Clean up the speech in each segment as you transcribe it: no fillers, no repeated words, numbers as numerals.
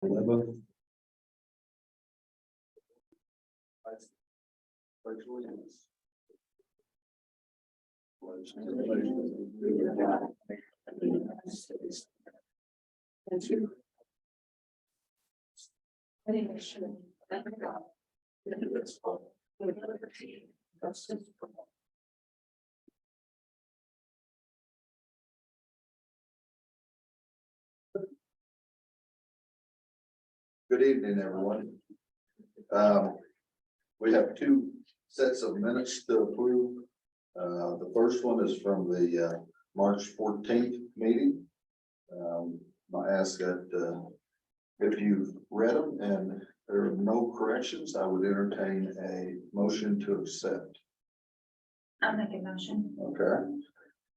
11. Good evening, everyone. We have two sets of minutes to approve. The first one is from the March 14th meeting. I ask that if you've read them and there are no corrections, I would entertain a motion to accept. I'll make a motion. Okay,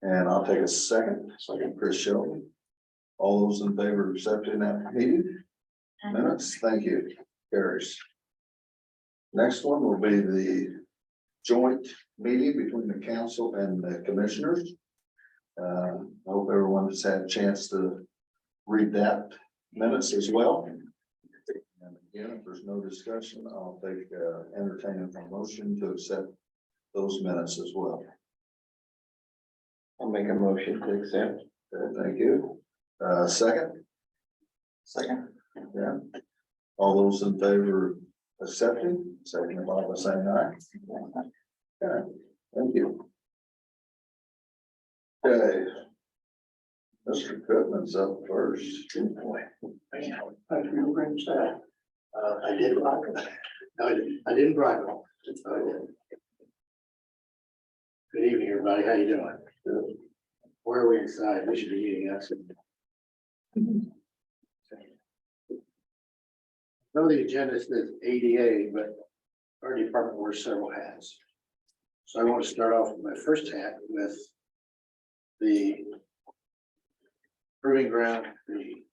and I'll take a second. Chris Shelby. All those in favor of accepting that meeting minutes, thank you. Carries. Next one will be the joint meeting between the council and the commissioners. I hope everyone has had a chance to read that minutes as well. And again, if there's no discussion, I'll take entertain a motion to accept those minutes as well. I'll make a motion to accept. Okay, thank you. Second? Second. Yeah. All those in favor of accepting, signify by saying aye. Okay, thank you. Okay. Mr. Goodman's up first. Good boy. I did bribe him. No, I didn't bribe him. I didn't. Good evening, everybody. How you doing? Good. Where are we inside? We should be meeting outside. I know the agenda says ADA, but our department wears several hats. So I want to start off with my first hat with the Proving Ground, the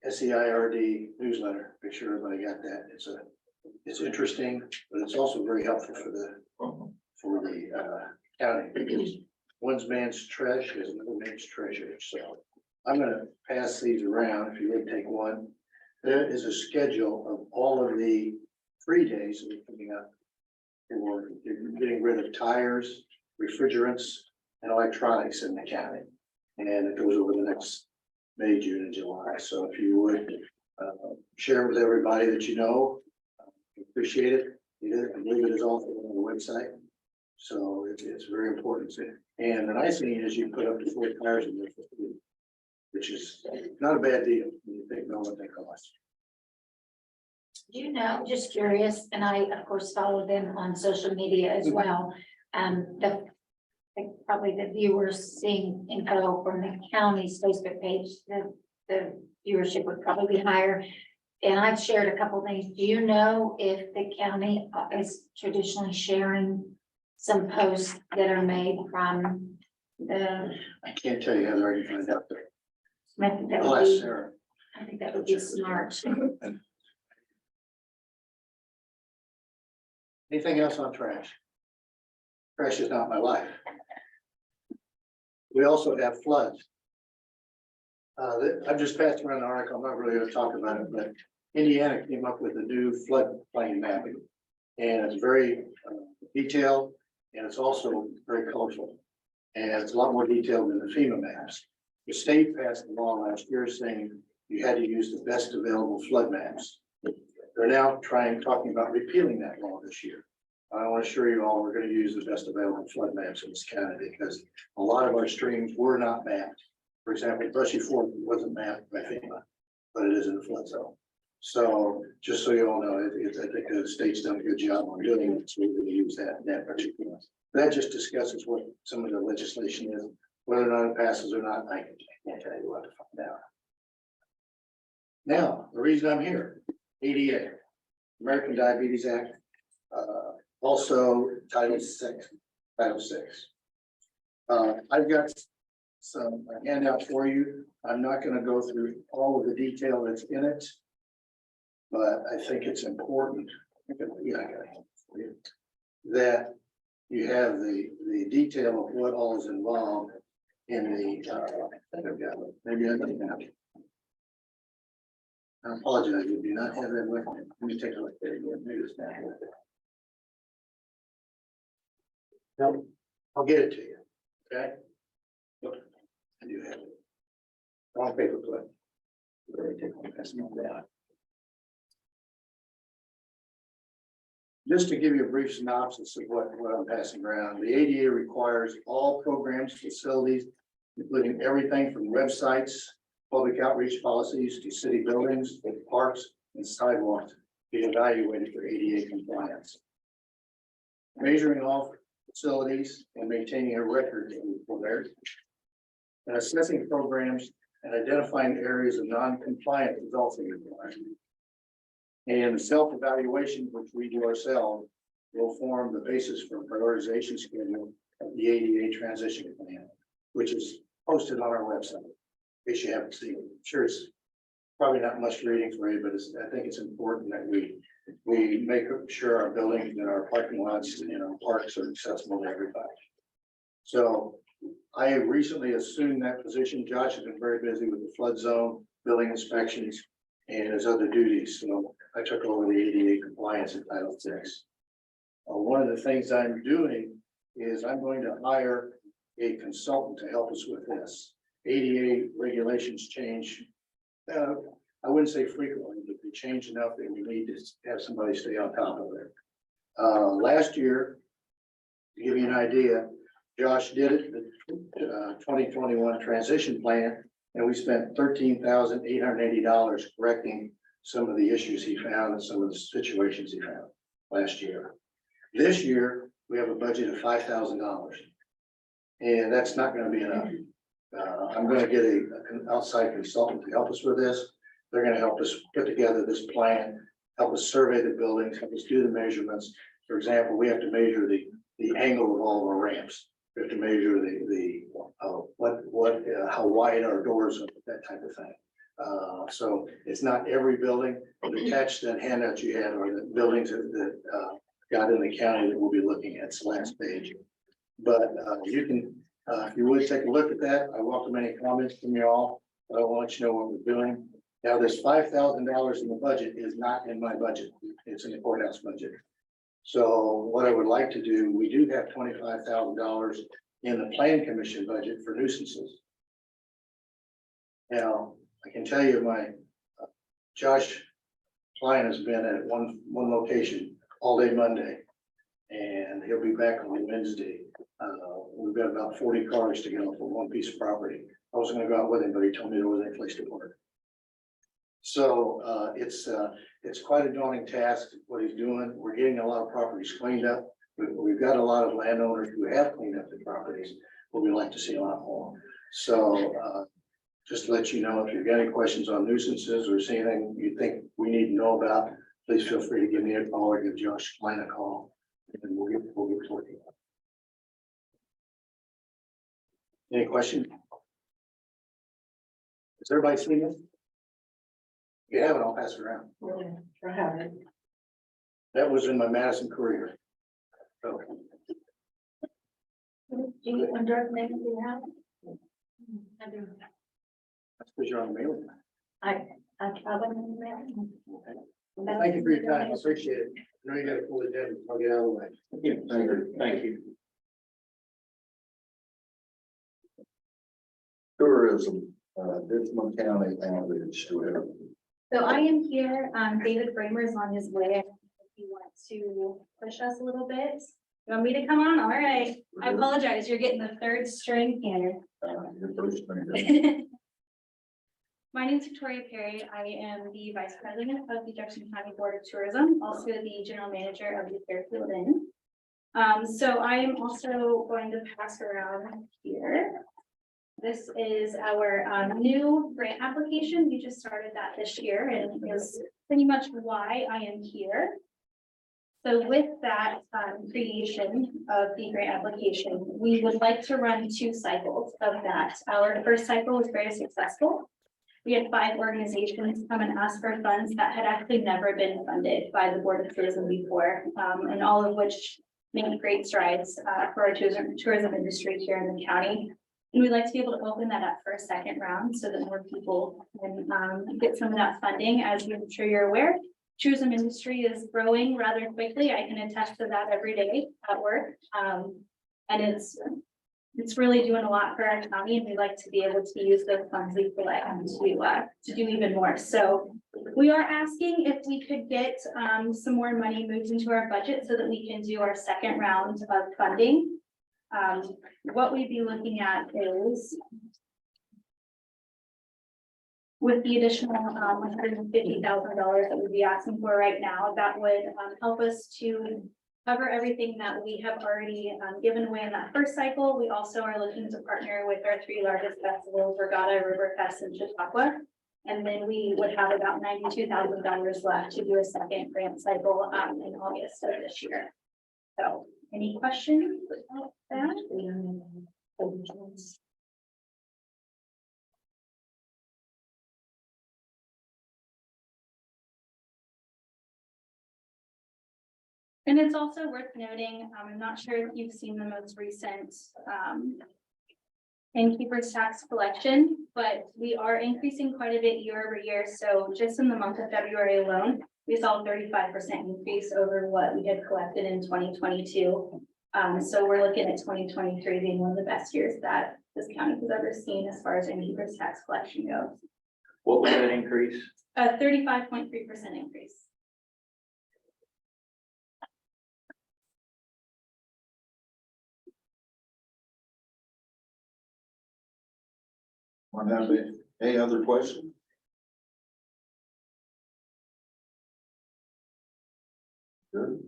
SEIRD newsletter. Make sure everybody got that. It's interesting, but it's also very helpful for the county, because one man's trash is another man's treasure. So I'm going to pass these around. If you would take one. There is a schedule of all of the free days that are coming up for getting rid of tires, refrigerants, and electronics in the county. And it goes over the next May, June, and July. So if you would share with everybody that you know, appreciate it. I believe it is also on the website. So it's very important. And the nice thing is you put up to 4 tires in there for free, which is not a bad deal when you think about what they cost. You know, just curious, and I of course follow them on social media as well. I think probably the viewers seeing info from the county's Facebook page, the viewership would probably be higher. And I've shared a couple of things. Do you know if the county is traditionally sharing some posts that are made from the? I can't tell you how they're already find out there. I think that I'll would ask be, Sarah. I think that would be smart. Anything else on trash? Trash is not my life. We also have floods. I've just passed around an article. I'm not really going to talk about it, but Indiana came up with a new floodplain mapping. And it's very detailed, and it's also very colorful. And it's a lot more detailed than the FEMA maps. The state passed a law last year saying you had to use the best available flood maps. They're now talking about repealing that law this year. I want to assure you all, we're going to use the best available flood maps in this county because a lot of our streams were not mapped. For example, Brushy Fork wasn't mapped by FEMA, but it is in the flood zone. So just so you all know, I think the state's done a good job on doing it. So we're going to use that particular. That just discusses what some of the legislation is, whether or not it passes or not. I can't tell you what to find out. Now, the reason I'm here, ADA, American Diabetes Act, also Title VI. I've got some handout for you. I'm not going to go through all of the detail that's in it, but I think it's important. Yeah, I got a hand for you. That you have the detail of what all is involved in the. I think I've got it. Maybe I don't have it. I apologize, we do not have that with me. Let me take a look there again. Maybe it's not with it. No, I'll get it to you, okay? Look, I do have it. Wrong paper clip. Really take one, pass me down. Just to give you a brief synopsis of what I'm passing around, the ADA requires all programs, facilities, including everything from websites, public outreach policies to city buildings, parks, and sidewalks, be evaluated for ADA compliance. Measuring all facilities and maintaining a record for there, and assessing programs and identifying areas of non-compliance is also required. And self-evaluation, which we do ourselves, will form the basis for prioritization schedule of the ADA transition plan, which is posted on our website. In case you haven't seen it, I'm sure it's probably not much reading for you, but I think it's important that we make sure our buildings and our parking lots and our parks are accessible to everybody. So I recently assumed that position. Josh has been very busy with the flood zone, building inspections, and his other duties. So I took over the ADA compliance in Title VI. One of the things I'm doing is I'm going to hire a consultant to help us with this. ADA regulations change. I wouldn't say frequently, but they change enough that we need to have somebody stay on top of it. Last year, to give you an idea, Josh did it, the 2021 transition plan, and we spent $13,880 correcting some of the issues he found and some of the situations he found last year. This year, we have a budget of $5,000, and that's not going to be enough. I'm going to get an outside consultant to help us with this. They're going to help us put together this plan, help us survey the buildings, help us do the measurements. For example, we have to measure the angle of all of our ramps. We have to measure how wide our doors are, that type of thing. So it's not every building. Attached to that handout you had are the buildings that got in the county that we'll be looking at. It's the last page. But you can, if you would take a look at that, I welcome any comments from you all. But I want you to know what we're doing. Now, this $5,000 in the budget is not in my budget. It's in the courthouse budget. So what I would like to do, we do have $25,000 in the plan commission budget for nuisances. Now, I can tell you my Josh Klein has been at one location all day Monday, and he'll be back on Wednesday. We've got about 40 cars to get off of one piece of property. I was going to go out with him, but he told me there wasn't any place to park. So it's quite a daunting task what he's doing. We're getting a lot of properties cleaned up. We've got a lot of landowners who have cleaned up the properties, but we'd like to see a lot more. So just to let you know, if you've got any questions on nuisances or see anything you think we need to know about, please feel free to give me a call or give Josh Klein a call, and we'll get working. Any questions? Has everybody seen this? If you haven't, I'll pass it around. I haven't. That was in my Madison Courier. So, Do you wonder if maybe you have? I do. that's because you're on the mailing. I probably. Well, thank you for your time. I appreciate it. I know you got to pull it down. I'll get out of the way. Thank you. Tourism, Richmond County outreach, do we have? So I am here, David Bramer is on his way. If you want to push us a little bit. You want me to come on? All right. I apologize. You're getting the third string here. Your first thing. My name is Victoria Perry. I am the Vice President of the Jefferson County Board of Tourism, also the General Manager of the Fairfield Inn. So I am also going to pass around here. This is our new grant application. We just started that this year and is pretty much why I am here. So with that creation of the grant application, we would like to run 2 cycles of that. Our first cycle was very successful. We had 5 organizations come and ask for funds that had actually never been funded by the Board of Tourism before, and all of which made great strides for our tourism industry here in the county. And we'd like to be able to open that up for a second round so that more people can get some of that funding. As I'm sure you're aware, tourism industry is growing rather quickly. I can attest to that every day at work. And it's really doing a lot for our county, and we'd like to be able to use those funds we collect to do even more. So we are asking if we could get some more money moved into our budget so that we can do our second round of funding. What we'd be looking at is with the additional $150,000 that we'd be asking for right now, that would help us to cover everything that we have already given away in that first cycle. We also are looking to partner with our 3 largest festivals, Regatta, Riverfest, and Chautauqua. And then we would have about $92,000 left to do a second grant cycle in August of this year. So any questions about that? And it's also worth noting, I'm not sure if you've seen the most recent innkeeper's tax collection, but we are increasing quite a bit year over year. So just in the month of February alone, we saw a 35% increase over what we had collected in 2022. So we're looking at 2023 being one of the best years that this county has ever seen as far as innkeeper's tax collection goes. What was that increase? A 35.3% increase. Want to have any other question? Good.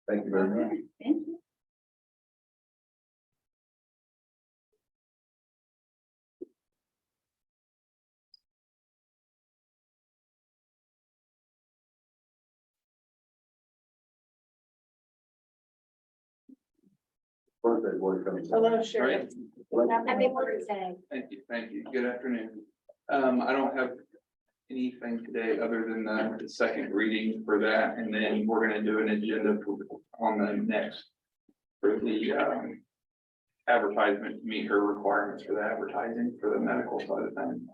Thank you very much. Thank you. Birthday boy comes in. Hello, Right. Sheriff. Happy birthday. Thank you. Good afternoon. I don't have anything today other than the second reading for that, and then we're gonna do an agenda on the next for the advertisement to meet her requirements for the advertising for the medical side of things.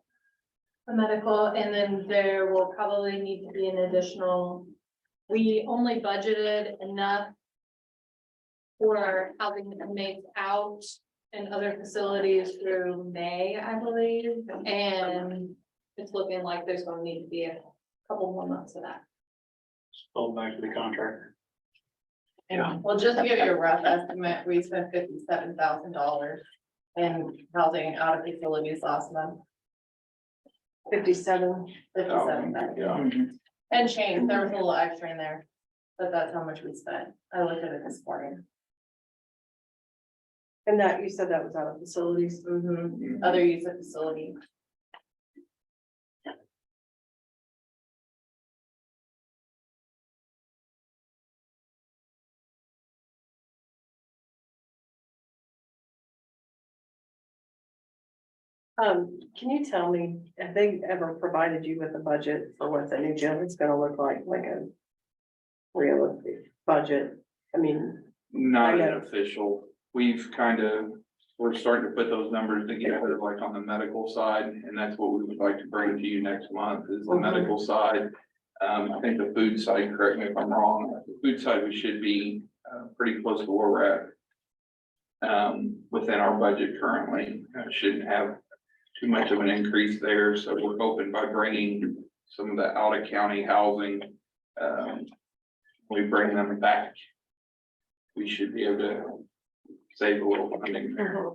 The medical, and then there will probably need to be an additional, we only budgeted enough for housing inmates out and other facilities through May, I believe, and it's looking like there's gonna need to be a couple more months of that. Hold back to the contractor. Yeah. Well, just to give you a rough estimate, we spent $57,000 in housing out of facilities last month. 57,000. Yeah. And change, there was a little extra in there, but that's how much we spent. I looked at it this morning. And that, you said that was out of facilities? Other use of facility. Can you tell me, have they ever provided you with a budget for what the new gym is gonna look like a realistic budget? I mean, Not I an know. official. We're starting to put those numbers together, like on the medical side, and that's what we would like to bring to you next month is the Mhm. medical side. I think the food side, correct me if I'm wrong, the food side, we should be pretty close to where we're at. Within our budget currently, shouldn't have too much of an increase there, so we're hoping by bringing some of the out of county housing, we bring them back. We should be able to save a little funding there,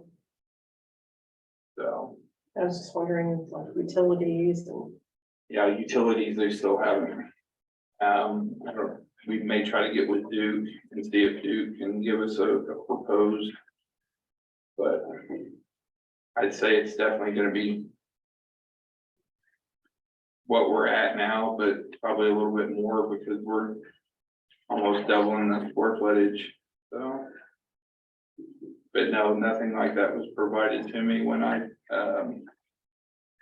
so. I was just wondering, like utilities and. Yeah, utilities, they still haven't. We may try to get with Duke and see if Duke can give us a proposed. But I'd say it's definitely gonna be what we're at now, but probably a little bit more because we're almost doubling the square footage, so. But no, nothing like that was provided to me when I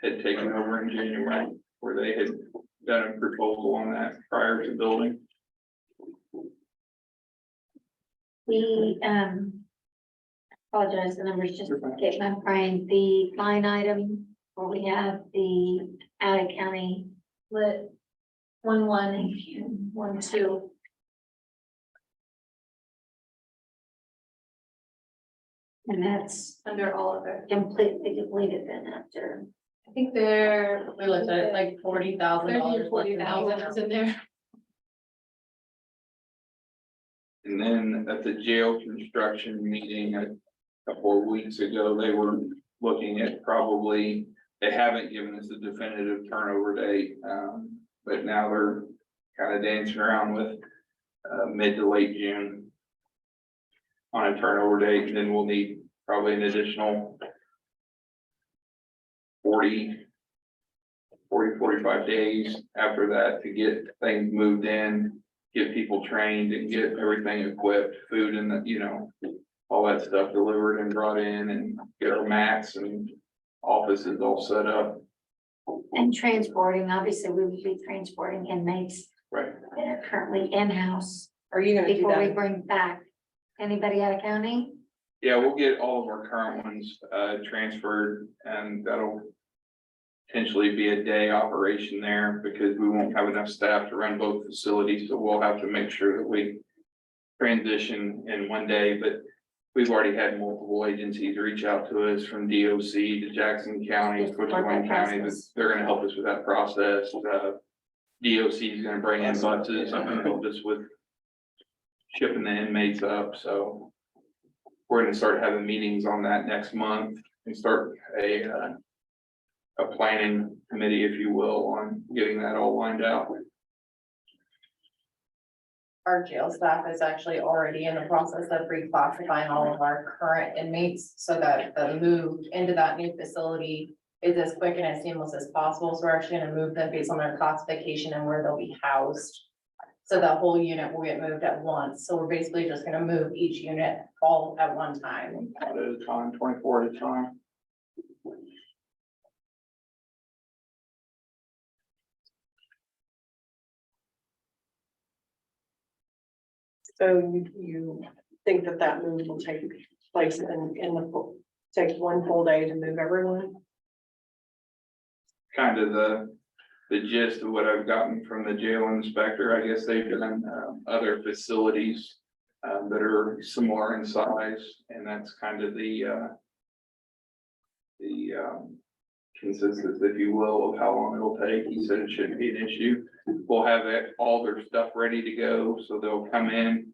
had taken over in January, where they had done a proposal on that prior to building. The, apologize, the numbers just get my brain, the line item where we have the out of county. Lit 1-1 and 1-2. And that's Under all of it. completely depleted then after. I think they're. We looked at it like $40,000. 40,000 is in there. And then at the jail construction meeting a couple of weeks ago, they were looking at probably, they haven't given us a definitive turnover date. But now they're kind of dancing around with mid to late June on a turnover date, and then we'll need probably an additional 45 days after that to get things moved in, get people trained and get everything equipped, food and the, all that stuff delivered and brought in, and get our mats and offices all set up. And transporting, obviously, we would be transporting inmates Right. that are currently in-house Are you gonna do before we that? bring back anybody out of county. Yeah, we'll get all of our current ones transferred, and that'll potentially be a day operation there because we won't have enough staff to run both facilities, so we'll have to make sure that we transition in one day, but we've already had multiple agencies reach out to us from DOC to Jackson County, Just start that Switzerland County, but process. they're gonna help us with that process. DOC is gonna bring in buses, I'm gonna help us with shipping the inmates up, so we're gonna start having meetings on that next month and start a planning committee, if you will, on getting that all lined out. Our jail staff is actually already in the process of reclassifying all of our current inmates so that the move into that new facility is as quick and as seamless as possible. So we're actually gonna move them based on their classification and where they'll be housed. So the whole unit will get moved at once. So we're basically just gonna move each unit all at one time. At a time, 24 at a time. So you think that move will take place take one full day to move everyone? Kind of the gist of what I've gotten from the jail inspector. I guess they've done other facilities that are similar in size, and that's kind of the consensus, if you will, of how long it'll take. He said it shouldn't be an issue. We'll have all their stuff ready to go, so they'll come in.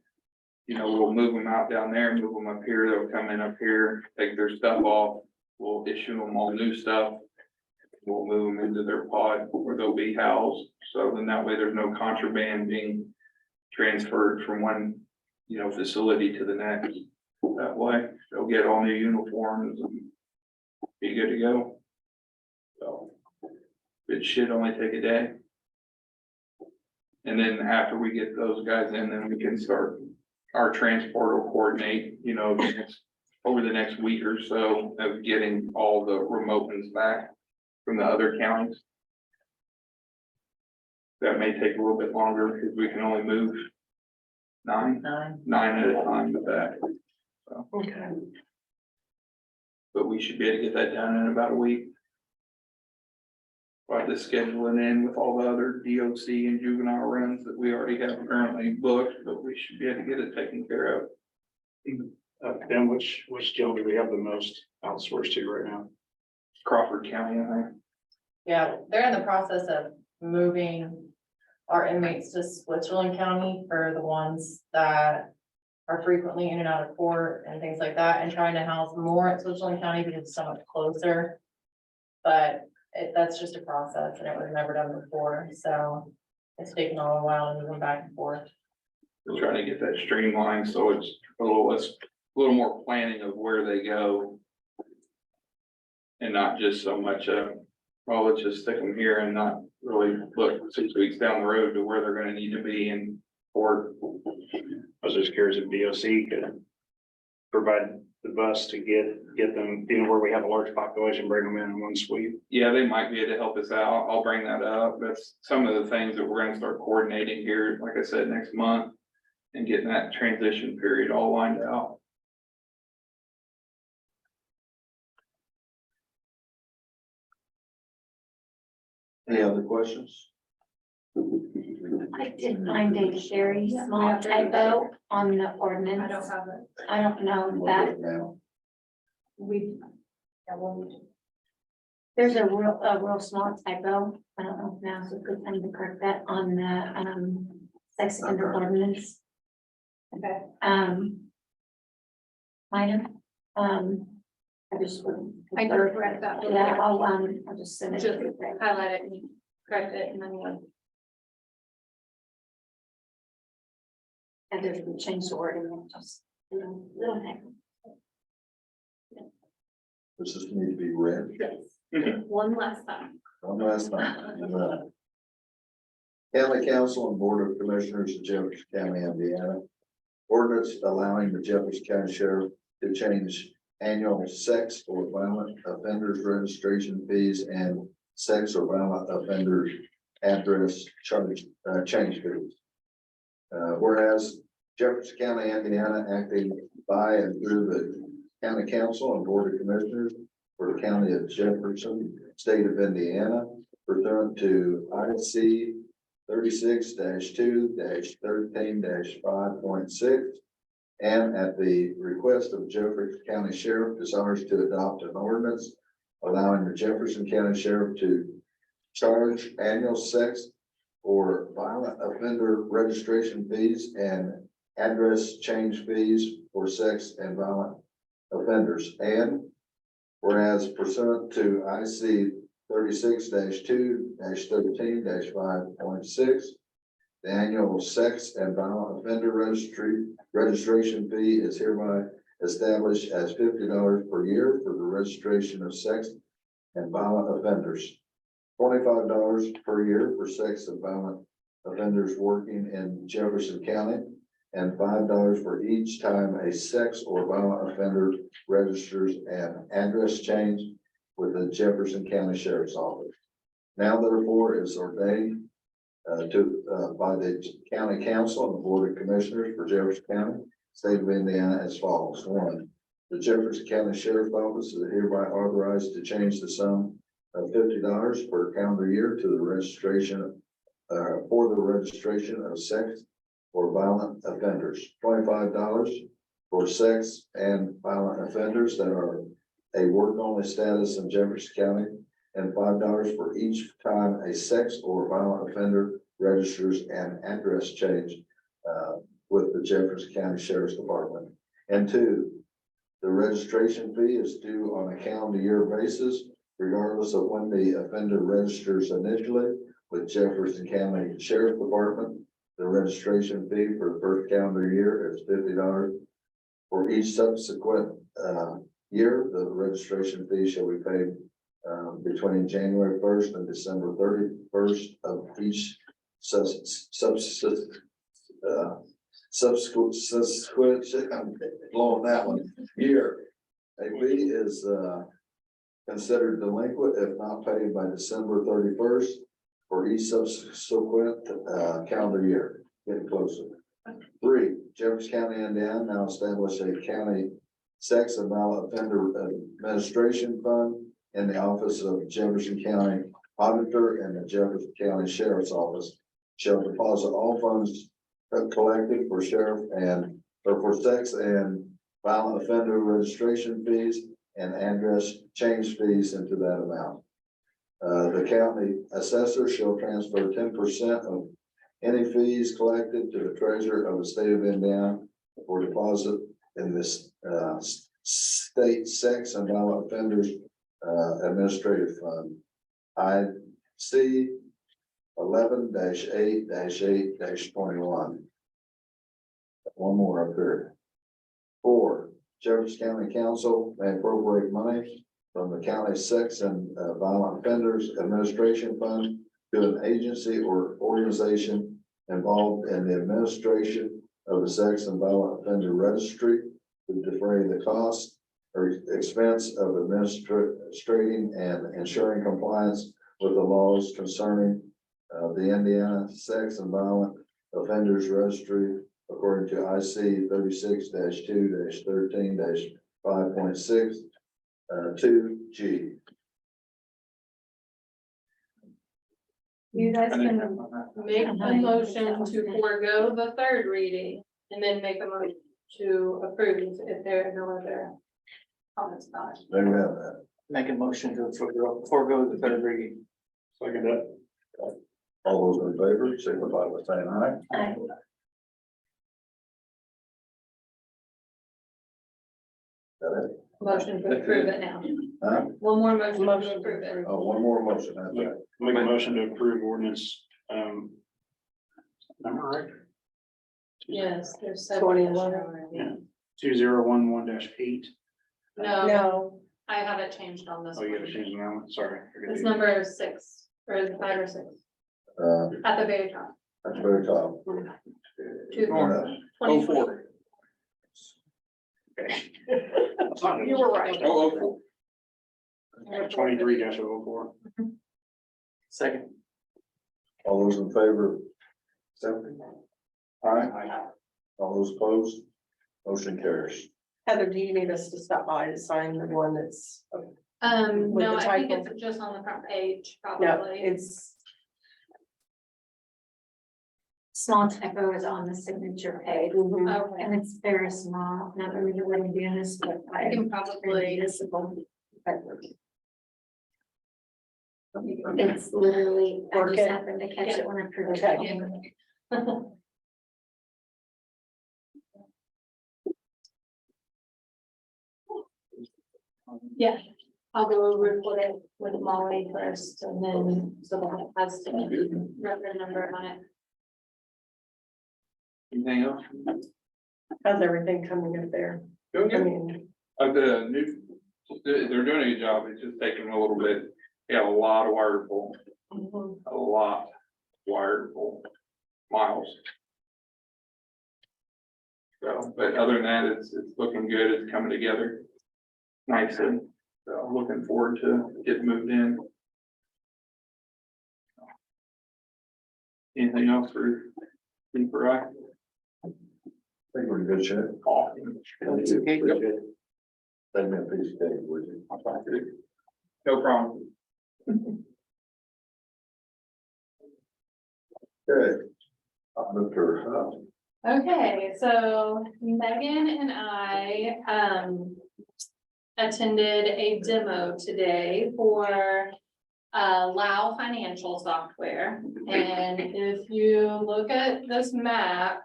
We'll move them out down there, move them up here. They'll come in up here, take their stuff off. We'll issue them all new stuff. We'll move them into their pod where they'll be housed. So then that way there's no contraband being transferred from one, facility to the next. That way they'll get all new uniforms and be good to go. So it should only take a day. And then after we get those guys in, then we can start our transport will coordinate, over the next week or so of getting all the remote ones back from the other counties. That may take a little bit longer because we can only move nine at a time with that. So, Okay. but we should be able to get that done in about a week. By the scheduling in with all the other DOC and juvenile runs that we already have currently booked, but we should be able to get it taken care of. Ben, which jail do we have the most outsourced to right now? Crawford County, I think. Yeah, they're in the process of moving our inmates to Switzerland County for the ones that are frequently in and out of court and things like that, and trying to house more at Switzerland County because it's so much closer. But that's just a process and it was never done before, so it's taken a while to move them back and forth. We're trying to get that streamlined, so it's a little more planning of where they go. And not just so much, well, let's just stick them here and not really look 6 weeks down the road to where they're gonna need to be in court. I was just curious if DOC could provide the bus to get them, where we have a large population, bring them in one sweep. Yeah, they might be able to help us out. I'll bring that up. That's some of the things that we're gonna start coordinating here, like I said, next month. And getting that transition period all lined out. Any other questions? I did find a very small typo on the ordinance. I don't have it. I don't know We'll that, do it now. We, yeah, well, there's a real small typo. I don't know if now's a good time to correct that on the, sex offender ordinance. okay, Minor, I just. I can correct that. Yeah, I'll just send it. Just highlight it and correct it and then we'll. And there's a change the wording, just, little thing. Does this need to be read Yes. One last time. one last time? County Council and Board of Commissioners of Jefferson County, Indiana. Ordinance allowing the Jefferson County Sheriff to change annual sex or violent offenders registration fees and sex or violent offenders address change fees. Whereas Jefferson County, Indiana, acting by and through the County Council and Board of Commissioners for the County of Jefferson, State of Indiana, pursuant to IC 36-2-13-5.6, and at the request of Jefferson County Sheriff, desires to adopt an ordinance allowing the Jefferson County Sheriff to charge annual sex or violent offender registration fees and address change fees for sex and violent offenders. And whereas pursuant to IC 36-2-13-5.6, the annual sex and violent offender registration fee is hereby established as $50 per year for the registration of sex and violent offenders, $25 per year for sex and violent offenders working in Jefferson County, and $5 for each time a sex or violent offender registers an address change with the Jefferson County Sheriff's Office. Now therefore is ordained by the County Council and the Board of Commissioners for Jefferson County, State of Indiana as follows. One, the Jefferson County Sheriff's Office is hereby authorized to change the sum of $50 per calendar year to the registration for the registration of sex or violent offenders, $25 for sex and violent offenders that are a work-only status in Jefferson County, and $5 for each time a sex or violent offender registers an address change with the Jefferson County Sheriff's Department. And two, the registration fee is due on a calendar year basis, regardless of when the offender registers initially with Jefferson County Sheriff's Department. The registration fee for the first calendar year is $50. For each subsequent year, the registration fee shall be paid between January 1st and December 31st of each subsequent, I'm blowing that one, year. A fee is considered delinquent if not paid by December 31st for each subsequent calendar year. Getting closer. Three, Jefferson County, Indiana now establish a county sex and violent offender administration fund in the office of Jefferson County Auditor and the Jefferson County Sheriff's Office shall deposit all funds collected for sheriff and or for sex and violent offender registration fees and address change fees into that amount. The county assessor shall transfer 10% of any fees collected to the treasurer of the state of Indiana for deposit in this state sex and violent offenders administrative fund. IC 11-8-8-21. One more up here. Four, Jefferson County Council may appropriate money from the county sex and violent offenders administration fund to an agency or organization involved in the administration of the sex and violent offender registry to defray the cost or expense of administrating and ensuring compliance with the laws concerning the Indiana Sex and Violent Offenders Registry according to IC 36-2-13-5.6 2G. You guys I didn't can have that. make a motion to forego the third reading and then make a motion to approve if there are no other comments about it. There you have that. Make a motion to forego the third reading. Second that. All those in favor, signify by saying aye. Aye. Got it? Motion to approve it now. Huh? One more motion to approve it. Oh, one more motion, that's Yeah. it. Make a motion to approve ordinance, number right? Yes, there's several. 2011. Yeah. 2011-8. No, No, I have it changed on this Oh, you gotta one. change the number, sorry. It's number 6, or is it 5 or 6, at the very top. That's very top. Two- Uh, 24. Okay. you were right. Oh, 23-04. Second. All those in favor? Accepting? Aye. All those opposed? Motion carries. Heather, do you need us to stop by to sign the one that's, With No, the I think typo. it's just on the front page, no, probably. it's, Small typo is on the signature page, mhm. Okay, and it's very small, not that we wouldn't do this, but I can probably, municipal. But it's literally, I Work just it. happened to catch it when I printed Okay. it. yeah, I'll go over with Molly first, and then, so that it has the record number on it. anything else? How's everything coming up there? Go I get it. mean, The new, they're doing a good job. It's just taking a little bit. They have a lot of wire to pull, mhm. a lot of wire to pull, miles. So, but other than that, it's looking good. It's coming together nicely. So looking forward to getting moved in. Anything else for I? I think we're in good shape. Awesome. Appreciate it. Send me a piece of cake, would you? No problem. Okay. Auditor, Okay, so Megan and I, attended a demo today for Lao financial software. And if you look at this map,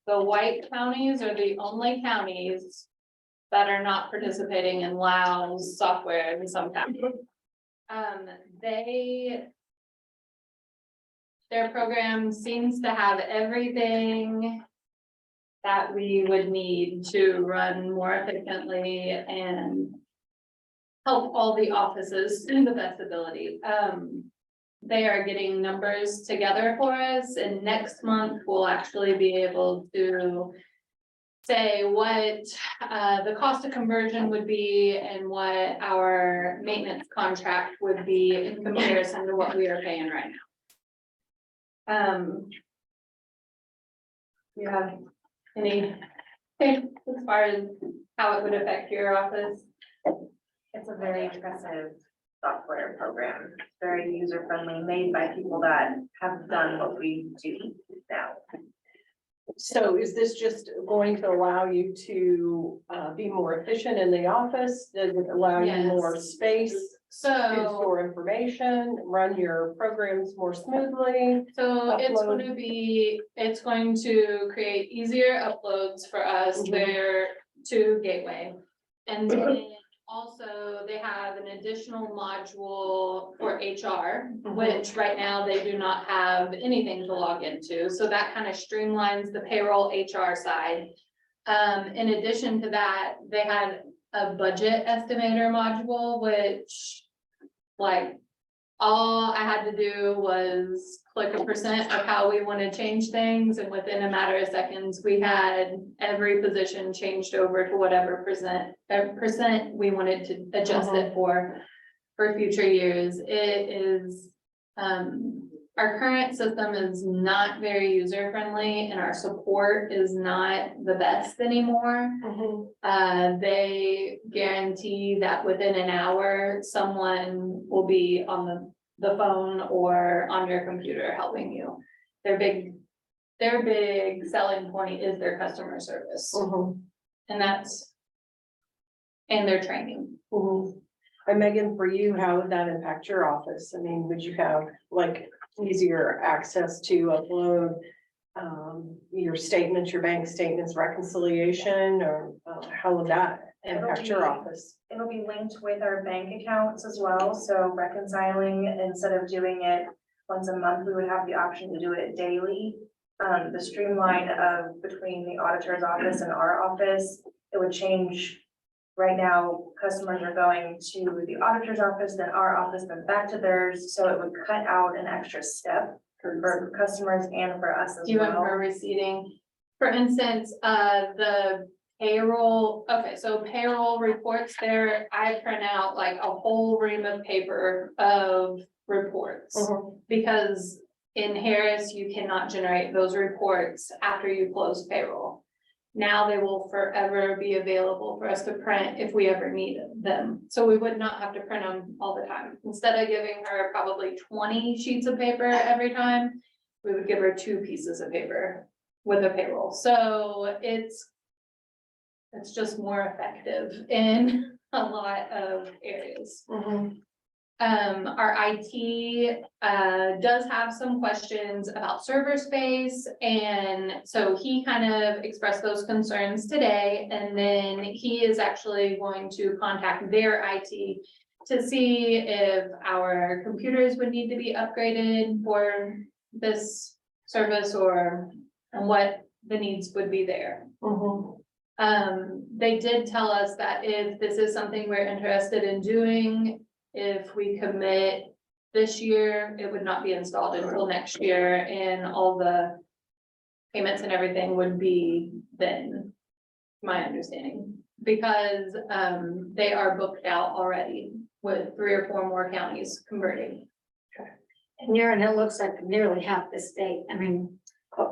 the white counties are the only counties that are not participating in Lao's software in some counties. Their program seems to have everything that we would need to run more efficiently and help all the offices to the best ability. They are getting numbers together for us, and next month we'll actually be able to say what the cost of conversion would be and what our maintenance contract would be in comparison to what we are paying right now. You have any, as far as how it would affect your office? It's a very impressive software program, very user friendly, made by people that have done what we do now. So is this just going to allow you to be more efficient in the office? Does it allow you Yes. more space to So, store information, run your programs more smoothly? it's going to create easier uploads for us Mhm. there to Gateway. And then also they have an additional module for HR, which right now they do not have anything to log into. So that kind of streamlines the payroll HR side. In addition to that, they had a budget estimator module, which like all I had to do was click a percent of how we want to change things. And within a matter of seconds, we had every position changed over to whatever percent we wanted to adjust it for future years. It is, our current system is not very user friendly and our support is not the best anymore. They guarantee that within an hour, someone will be on the phone or on your computer helping you. Their big selling point is their customer service, Mhm, and and their training. mhm. And Megan, for you, how would that impact your office? I mean, would you have like easier access to upload your statements, your bank statements, reconciliation, or how would that impact your office? It'll be linked with our bank accounts as well, so reconciling, instead of doing it once a month, we would have the option to do it daily. The streamline of between the auditor's office and our office, it would change. Right now, customers are going to the auditor's office, then our office, then back to theirs, so it would cut out an extra step for customers and for us as Even well. for receiving, for instance, the payroll, okay, so payroll reports there, I print out like a whole ream of paper of reports. Mhm. Because in Harris, you cannot generate those reports after you close payroll. Now they will forever be available for us to print if we ever need them. So we would not have to print them all the time. Instead of giving her probably 20 sheets of paper every time, we would give her 2 pieces of paper with a payroll. So it's just more effective in a lot of areas. Mhm. Our IT, does have some questions about server space, and so he kind of expressed those concerns today, and then he is actually going to contact their IT to see if our computers would need to be upgraded for this service and what the needs would be there. Mhm. They did tell us that if this is something we're interested in doing, if we commit this year, it would not be installed until next year, and all the payments and everything would be then, my understanding. Because, they are booked out already with 3 or 4 more counties converting. And it looks like nearly half the state,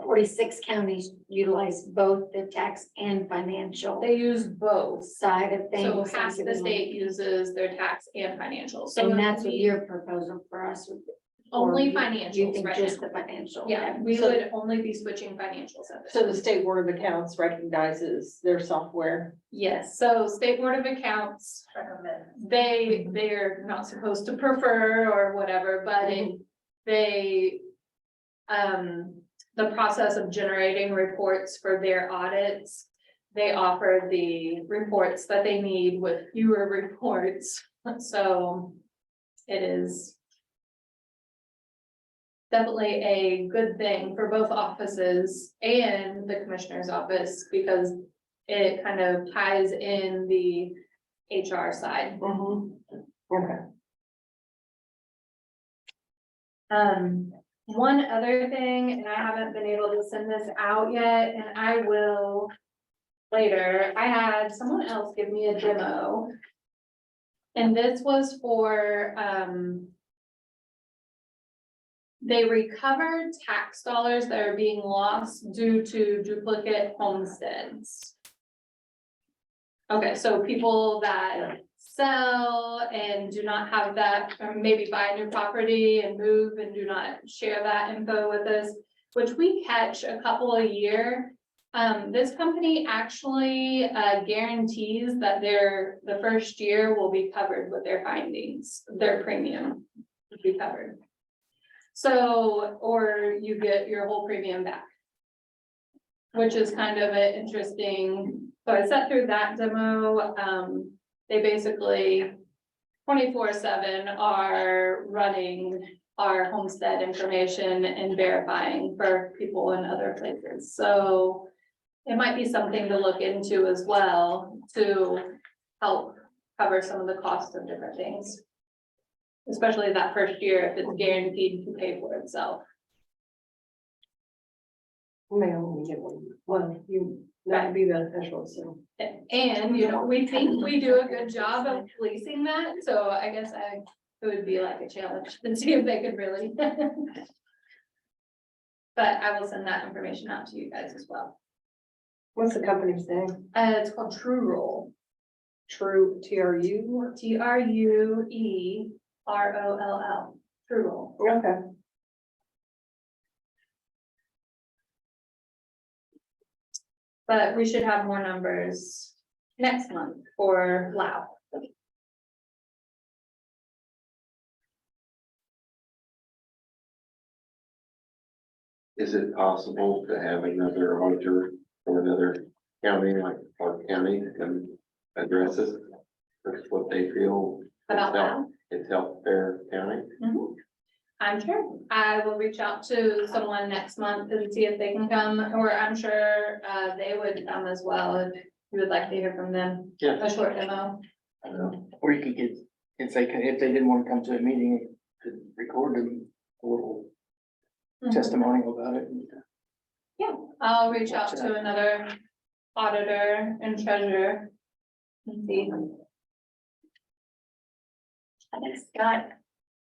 46 counties utilize both the tax and financial They use both, side of things. so half the state uses their tax and financial, so. And that's what your proposal for us would be. Only Or you financials think right just now. the financial? Yeah, we So- would only be switching financials at this. So the State Board of Accounts recognizes their software. Yes, so State Board of Accounts, Recommend. they're not supposed to prefer or whatever, but they, the process of generating reports for their audits, they offer the reports that they need with fewer reports, so it is definitely a good thing for both offices and the commissioner's office, because it kind of ties in the HR side. Mhm. Okay. One other thing, and I haven't been able to send this out yet, and I will later, I had someone else give me a demo. And this was for, they recovered tax dollars that are being lost due to duplicate homesteads. Okay, so people that sell and do not have that, or maybe buy a new property and move and do not share that info with us, which we catch a couple a year. This company actually guarantees that the first year will be covered with their findings, their premium will be covered. So, or you get your whole premium back, which is kind of an interesting, so I sat through that demo. They basically 24/7 are running our homestead information and verifying for people in other places. So it might be something to look into as well to help cover some of the costs of different things. Especially that first year, if it's guaranteed to pay for itself. May only get one. Well, that would be beneficial, so. And, you know, we think we do a good job of policing that, so I guess it would be like a challenge to see if they could really. But I will send that information out to you guys as well. What's the company's name? It's called True Roll, True, TRU? TRUEROLL. true role. Okay. But we should have more numbers next month for Lao. Is it possible to have another auditor from another county, like Clark County, and address this? That's what they feel. About Lao? It's helped their county. I'm sure. I will reach out to someone next month and see if they can come, or I'm sure they would come as well if you would like to hear from them. Yeah. A short demo. Or you could get, if they didn't want to come to a meeting, could record them a little testimonial about it. Yeah, I'll reach out to another auditor and treasurer. And see. I think Scott,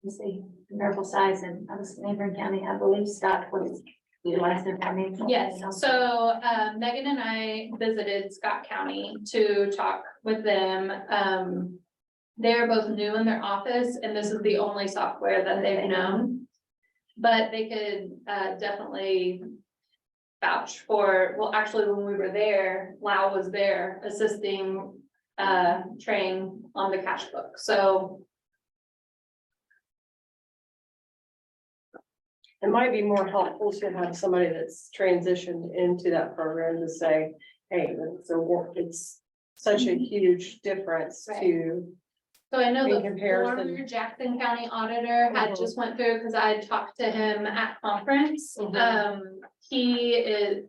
you see, comparable size and I was neighboring county, I believe Scott was utilized their financial. Yes, so Megan and I visited Scott County to talk with them. They're both new in their office and this is the only software that they've known. But they could definitely vouch for, well, actually, when we were there, Lau was there assisting Train on the cash book, so. It might be more helpful to have somebody that's transitioned into that program to say, hey, it's such a huge difference to. So I know In the comparison. former Jackson County auditor had just went through, because I had talked to him at conference. He is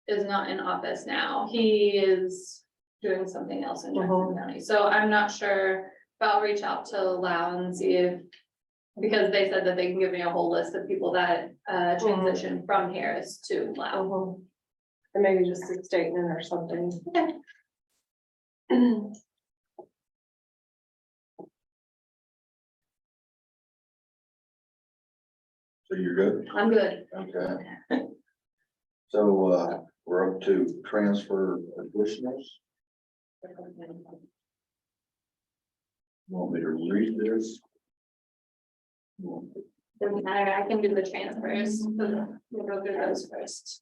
not in office now. He is doing something else in Jackson County. So I'm not sure, but I'll reach out to Lau and see if, because they said that they can give me a whole list of people that transitioned from Harris to Lau. And maybe just a statement or something. Okay. So you're good? I'm good. Okay. So, we're up to transfer additionals. Want me to read this? Doesn't matter, I can do the transfers, so we'll go through those first.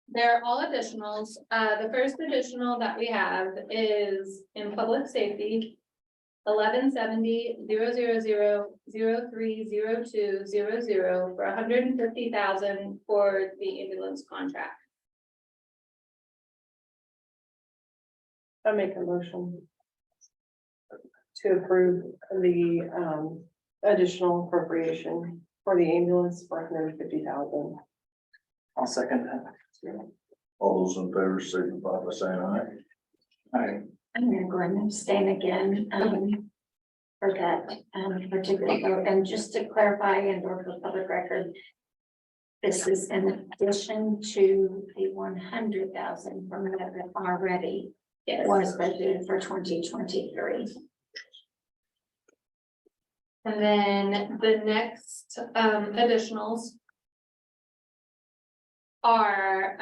They're all additionals. The first additional that we have is in public safety. 1170-000-030200 for $150,000 for the ambulance contract. I make a motion to approve the additional appropriation for the ambulance for $150,000. I'll second that. All those in favor signify by saying aye. Aye. I'm gonna go ahead and abstain again, for that, particular vote, and just to clarify and or for public record. This is in addition to the 100,000 from that already Yes. was budgeted for 2023. And then the next additionals are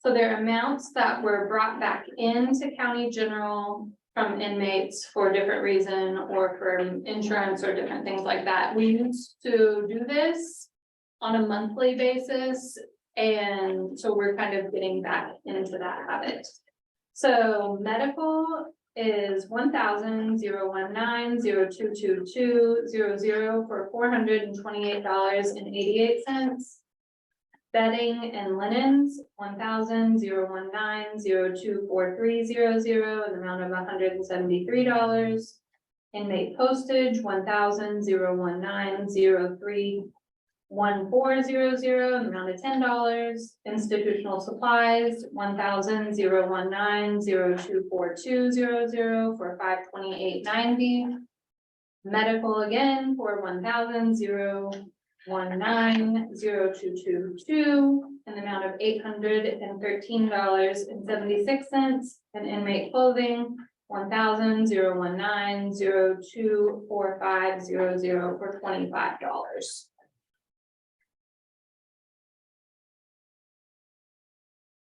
so there are amounts that were brought back into county general from inmates for different reason or for insurance or different things like that. We used to do this on a monthly basis, and so we're kind of getting back into that habit. So medical is 1,019,022,200 for $428.88. Bedding and linens, 1,019,024,300, an amount of $173. Inmate postage, 1,019,031,400, an amount of $10. Institutional supplies, 1,019,024,200 for $528.90. Medical again for 1,019,022, an amount of $813.76, and inmate clothing, 1,019,024,500 for $25.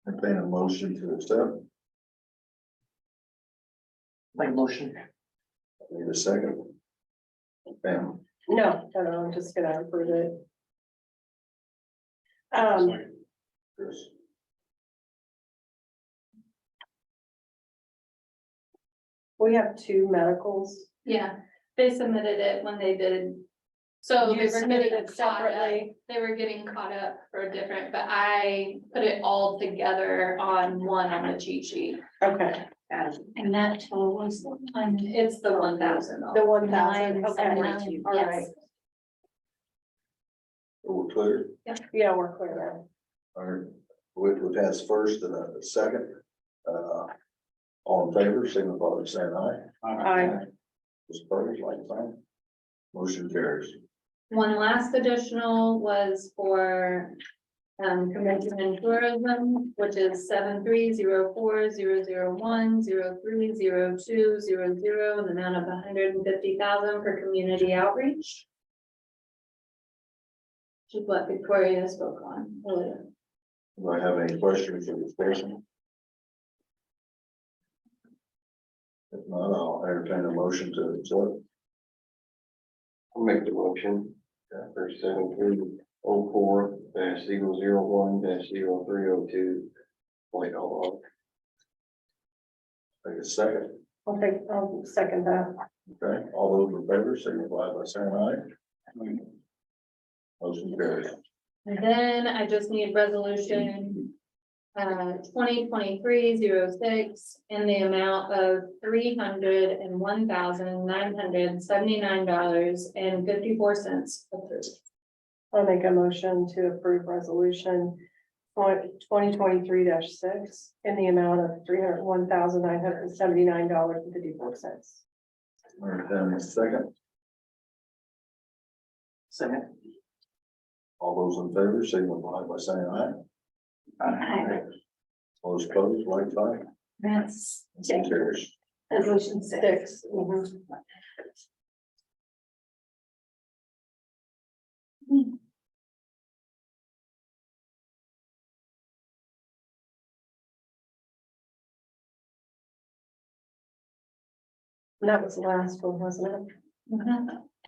Entertain a motion to accept. Make a motion. Need a second. Pam, No, I'm just gonna approve it. Chris, We have two medicals. Yeah, they submitted it when they did. So You they were submitted getting it caught up, separately? they were getting caught up for a different, but I put it all together on one on the cheat sheet. Okay, And that total was the one. It's the 1,000. the 1,000, okay, 979, all right, yes. we're clear? yeah, we're clear now. All right, we've had first and a second. All in favor, signify by saying aye. Aye. Just opposed, like sign. Motion carries. One last additional was for convention and tourism, which is 7304001030200, an amount of 150,000 for community outreach. Which is what Victoria spoke on earlier. Do I have any questions or discussion? If not, I'll entertain a motion to accept. I'll make the motion for 7304-001-0302.00. Take a second. I'll second that. Okay, all those in favor, signify by saying aye. Motion carries. And then I just need resolution 2023-06 in the amount of $301,979.54 approved. I'll make a motion to approve resolution 2023-6 in the amount of $301,979.54. Entertain a second. Second. All those in favor, signify by saying aye. Aye. All those opposed, like sign. That's Motion carries. resolution 6. 6. Mhm. And that was the last one, wasn't it?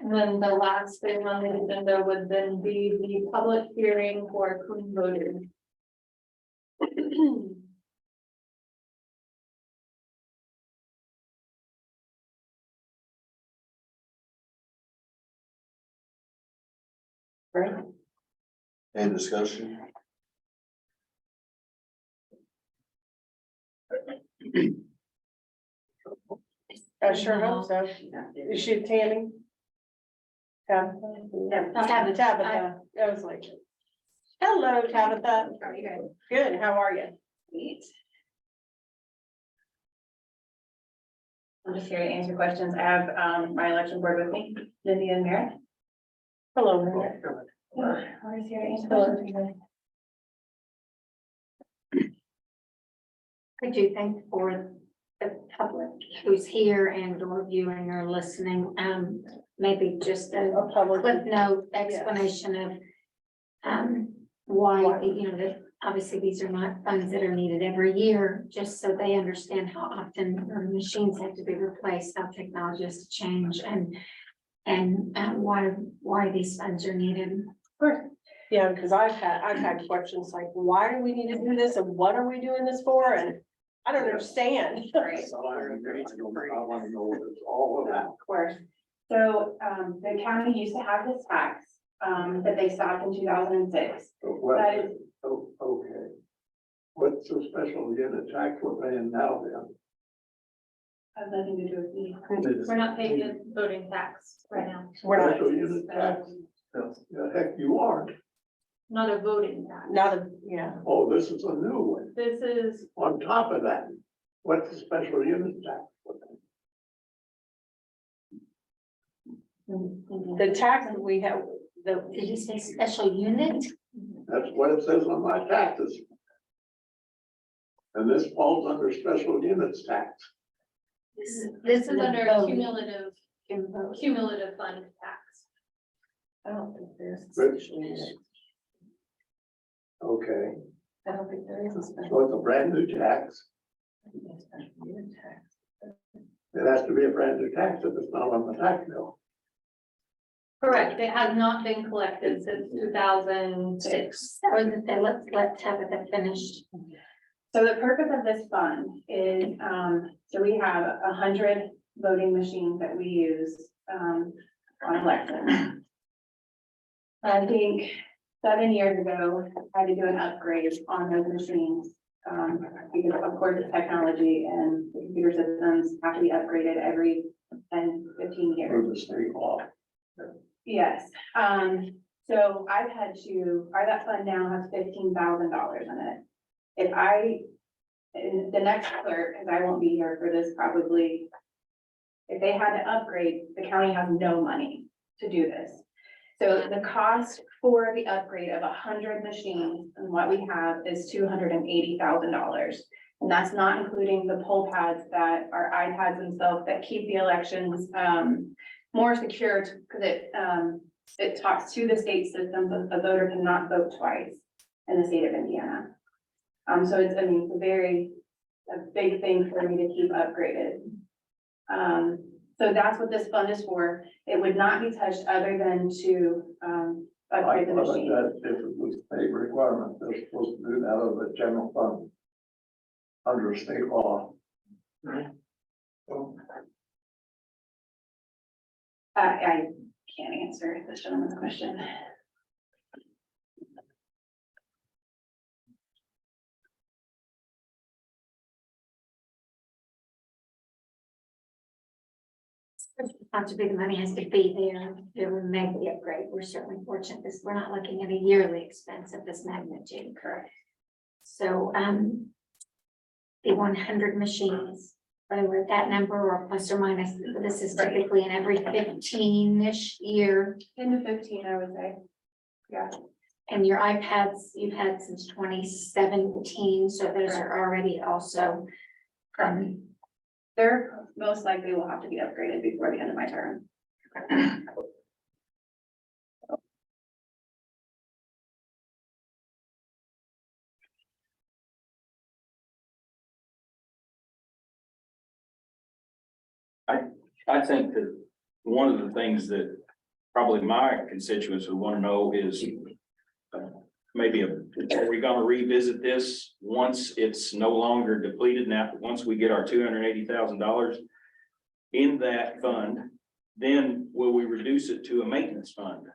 And then the last thing on the agenda would then be the public hearing for clean voting. Right? Any discussion? I sure hope so. Is she Tammy? Tabitha? Tabitha. Tabitha. I was like, hello, Tabitha. How are you guys? Good, how are you? I'm just here to answer questions. I have, my election board with me, Lindy and Merritt. Hello, Mary. I'm just here to answer questions. Could you thank for the public who's here and or viewing or listening, maybe just a A public. clip note explanation of why, you know, that obviously these are not funds that are needed every year, just so they understand how often our machines have to be replaced, how technology has to change and why these funds are needed. Yeah, because I've had questions like, why do we need to do this and what are we doing this for? And I don't understand. Right. I want to know what it's all about. Of course. So, the county used to have this tax, that they stopped in 2006. That is, Okay. What's the special unit tax we're paying now then? has nothing to do with me. We're not paying the voting tax right now, We're not, unit tax? The heck you are. not a voting tax. not a, yeah. Oh, this is a new one. This is, On top of that, what's the special unit tax? The tax that we have, Did you say special unit? That's what it says on my taxes. And this falls under special units tax. this is under voting. cumulative fund tax. I don't think there's. a But- special unit. Okay, I don't think there is a special. so it's a brand new tax. unit tax. It has to be a brand new tax if it's not on the tax bill. Correct, it has not been collected since 2006. I was gonna say, let's have it finished. So the purpose of this fund is, so we have 100 voting machines that we use, on elections. I think 7 years ago, I had to do an upgrade on those machines. Because of course it's technology and the computer systems have to be upgraded every 10, 15 years. For the state law. Yes, so I've had to, that fund now has $15,000 in it. In the next clerk, because I won't be here for this probably. If they had to upgrade, the county has no money to do this. So the cost for the upgrade of 100 machines and what we have is $280,000. And that's not including the poll pads that are iPads themselves that keep the elections, more secure because it talks to the state system, but a voter cannot vote twice in the state of Indiana. So it's, I mean, a big thing for me to keep upgraded. So that's what this fund is for. It would not be touched other than to, upgrade the machine. If it was a state requirement, they're supposed to do that out of the general fund. Under state law. I can't answer this gentleman's question. Not to be, the money has to be there to make the upgrade. We're certainly fortunate because we're not looking at a yearly expense of this magnitude. Correct. So, the 100 machines, whether we're at that number or plus or minus, this is typically in every 15-ish year. 10 to 15, I would say. Yeah. And your iPads you've had since 2017, so those are already also. They're most likely will have to be upgraded before the end of my term. I think that one of the things that probably my constituents would want to know is maybe, are we gonna revisit this once it's no longer depleted now, once we get our $280,000 in that fund, then will we reduce it to a maintenance fund?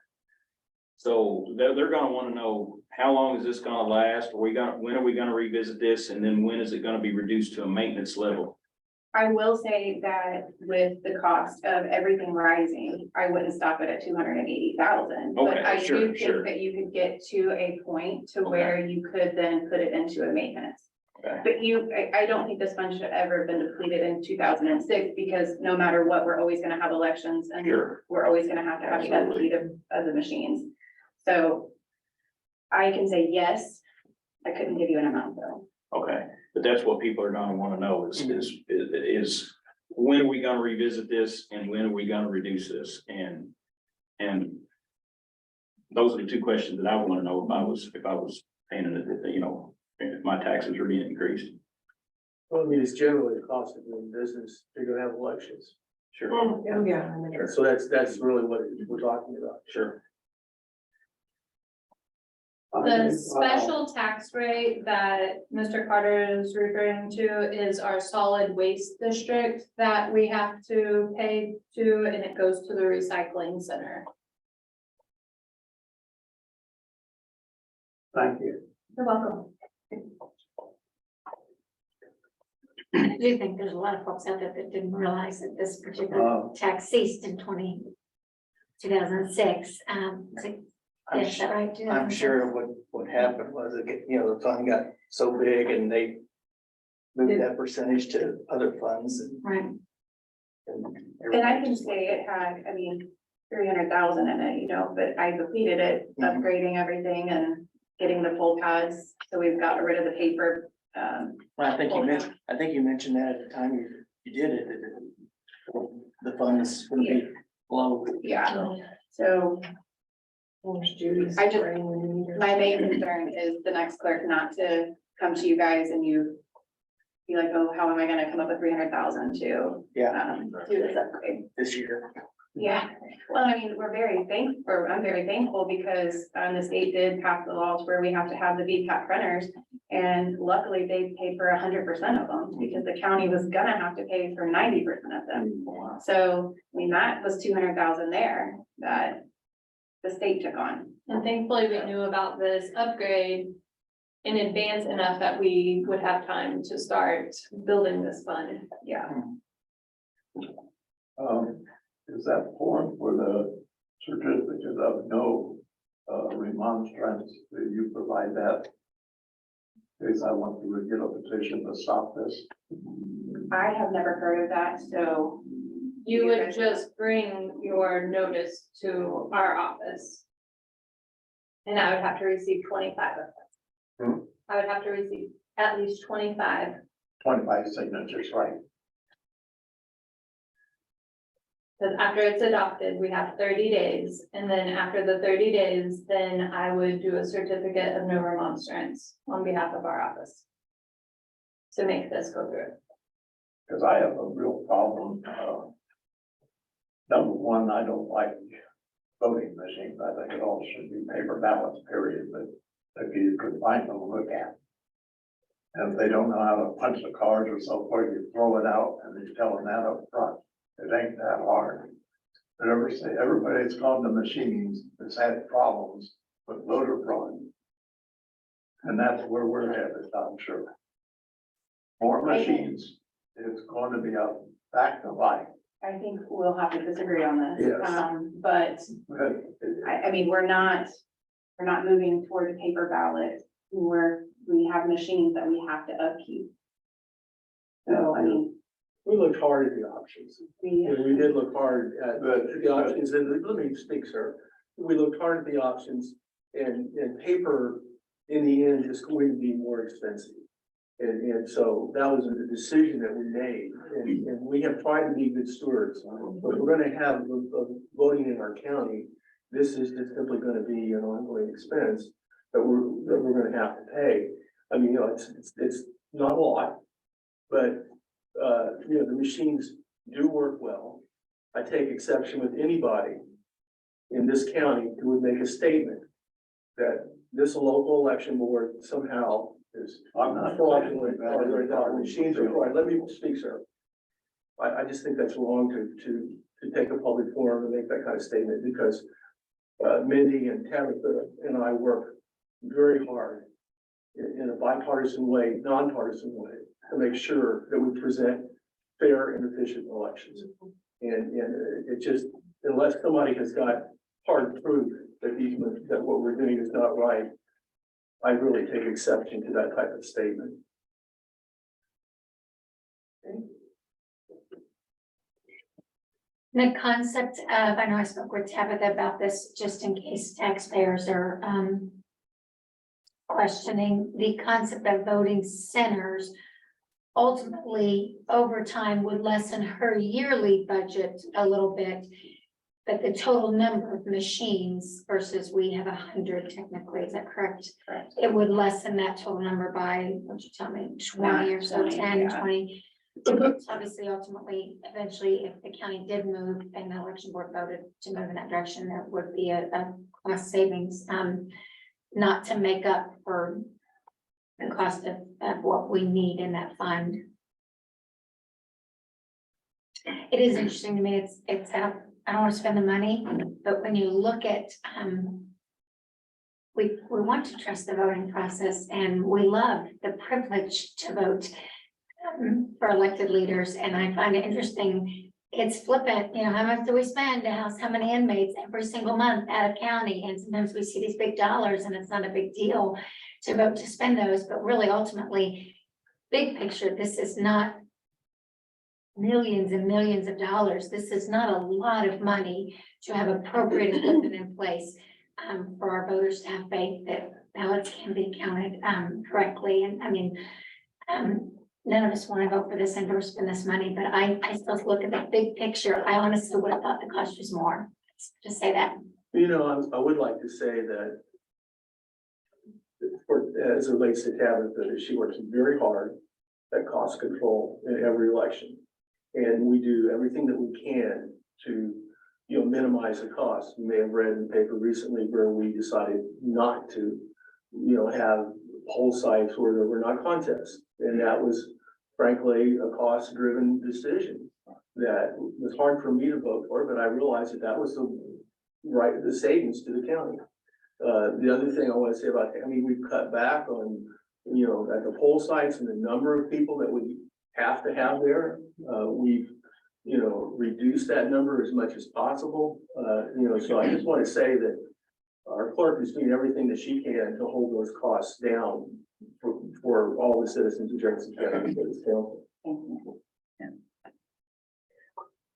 So they're gonna wanna know, how long is this gonna last? When are we gonna revisit this? And then when is it gonna be reduced to a maintenance level? I will say that with the cost of everything rising, I wouldn't stop it at 280,000. But Okay, I sure, do sure. think that you could get to a point to where you could then put it into a maintenance. Okay. But I don't think this fund should have ever been depleted in 2006 because no matter what, we're always gonna have elections and Sure. we're always gonna have the Absolutely. upkeep of the machines. So I can say yes. I couldn't give you an amount though. Okay, but that's what people are gonna wanna know is when are we gonna revisit this and when are we gonna reduce this? And those are the two questions that I wanna know if I was paying it, you know, if my taxes are being increased. Well, I mean, it's generally the cost of doing business, you're gonna have elections. Sure, Oh, yeah. So that's really what we're talking about. sure. The special tax rate that Mr. Carter is referring to is our solid waste district that we have to pay to, and it goes to the recycling center. Thank you. You're welcome. I do think there's a lot of folks out there that didn't realize that this particular tax ceased in 2006. Is that right? I'm sure what happened was, the fund got so big and they moved that percentage to other funds Right. And I can say it had, 300,000 in it, but I depleted it, Mhm. upgrading everything and getting the full pads. So we've got rid of the paper. Well, I think you mentioned that at the time you did it, that the funds would be low. Yeah, so I just, my main concern is the next clerk not to come to you guys and you be like, oh, how am I gonna come up with 300,000 to Yeah, do this upgrade? this year. Yeah, well, I mean, I'm very thankful because the state did pass the laws where we have to have the VCAT printers. And luckily they paid for 100% of them because the county was gonna have to pay for 90% of them. So, I mean, that was 200,000 there that the state took on. And thankfully, we knew about this upgrade in advance enough that we would have time to start building this fund. Yeah. Is that form for the certificate of no remonstrance, do you provide that? Because I want to get a petition to stop this. I have never heard of that, so. You would just bring your notice to our office. And I would have to receive 25 of them. I would have to receive at least 25. 25 signatures, right? Because after it's adopted, we have 30 days, and then after the 30 days, then I would do a certificate of no remonstrance on behalf of our office. To make this go through. Because I have a real problem. Number one, I don't like voting machines. I think it all should be paper ballots, period, but if you could find them, look at. And if they don't know how to punch the cards or so forth, you throw it out and you tell them that up front. It ain't that hard. But everybody that's gone to machines has had problems with voter fraud. And that's where we're headed, I'm sure. More machines, it's going to be a back to life. I think we'll have to disagree on this. Yes. But I mean, we're not moving toward a paper ballot. We have machines that we have to upkeep. So, I mean, We looked hard at the options. We did look hard at the options, and let me speak, sir. We looked hard at the options, and paper in the end is going to be more expensive. And so that was a decision that we made, and we have tried to be good stewards. But we're gonna have voting in our county, this is just simply gonna be an ongoing expense that we're gonna have to pay. I mean, you know, it's not a lot, but you know, the machines do work well. I take exception with anybody in this county who would make a statement that this local election board somehow is fraudulent, or our machines are fraud. Let me speak, sir. I just think that's wrong to take a public forum and make that kind of statement, because Mindy and Tabitha and I work very hard in a bipartisan way, nonpartisan way, to make sure that we present fair and efficient elections. And it just, unless somebody has got hard proof that what we're doing is not right, I really take exception to that type of statement. The concept of, I know I spoke with Tabitha about this, just in case taxpayers are questioning the concept of voting centers. Ultimately, over time would lessen her yearly budget a little bit. But the total number of machines versus we have 100 technically, is that correct? Correct. It would lessen that total number by, what'd you tell me, 20 or so, 20, 10, yeah. 20. Obviously, ultimately, eventually, if the county did move and the election board voted to move in that direction, there would be a cost savings, not to make up for the cost of what we need in that fund. It is interesting to me, it's I don't want to spend the money, but when you look at, we want to trust the voting process, and we love the privilege to vote for elected leaders. And I find it interesting, it's flippant, you know, how much do we spend to house how many inmates every single month out of county? And sometimes we see these big dollars and it's not a big deal to vote to spend those, but really ultimately, big picture, this is not millions and millions of dollars. This is not a lot of money to have appropriate equipment in place for our voters to have faith that ballots can be counted correctly. And I mean, none of us want to vote for this and or spend this money, but I still look at the big picture. I honestly would have thought the cost was more. Just say that. You know, I would like to say that as it relates to Tabitha, she works very hard at cost control in every election. And we do everything that we can to minimize the cost. You may have read in the paper recently where we decided not to, have poll sites where there were not contests. And that was frankly a cost-driven decision that was hard for me to vote for, but I realized that that was the savings to the county. The other thing I want to say about, we've cut back on, at the poll sites and the number of people that we have to have there. We've, reduced that number as much as possible. So I just want to say that our clerk is doing everything that she can to hold those costs down for all the citizens of Jefferson County.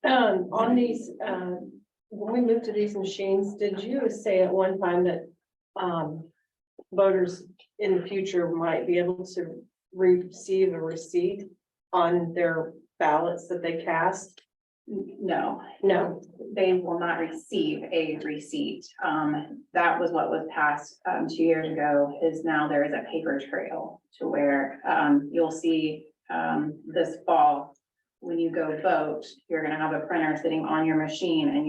On these, when we moved to these machines, did you say at one time that, voters in the future might be able to receive a receipt on their ballots that they cast? No, No. they will not receive a receipt. That was what was passed, 2 years ago, is now there is a paper trail to where, you'll see, this fall, when you go vote, you're gonna have a printer sitting on your machine and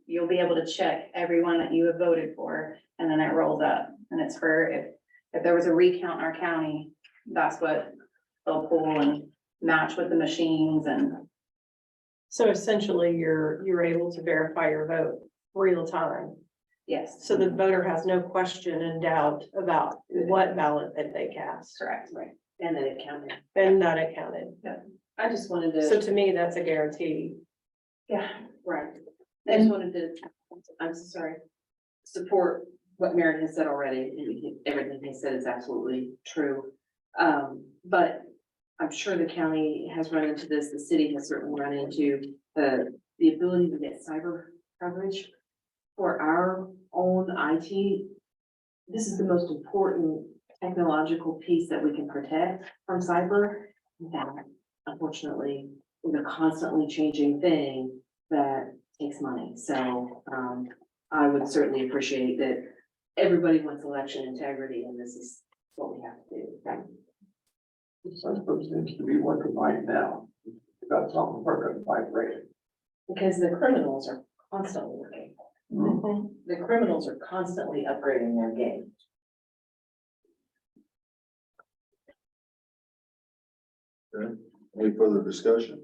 you'll be able to check everyone that you have voted for, and then it rolls up. And it's for, if there was a recount in our county, that's what they'll pull and match with the machines. And So essentially, you're able to verify your vote real time. yes, So the voter has no question and doubt about what ballot that they cast. correct. Right, and then it counted. And that it counted. I just wanted So to, to me, that's a guarantee. Yeah. right, I just wanted to, I'm so sorry, support what Mary has said already, and everything he said is absolutely true. But I'm sure the county has run into this, the city has certainly run into the ability to get cyber coverage for our own IT. This is the most important technological piece that we can protect from cyber. That unfortunately is a constantly changing thing that takes money. So I would certainly appreciate that everybody wants election integrity, and this is what we have to do. Something seems to be working right now. Got something working right, right? Because the criminals are constantly working. The criminals are constantly upgrading their game. Any further discussion?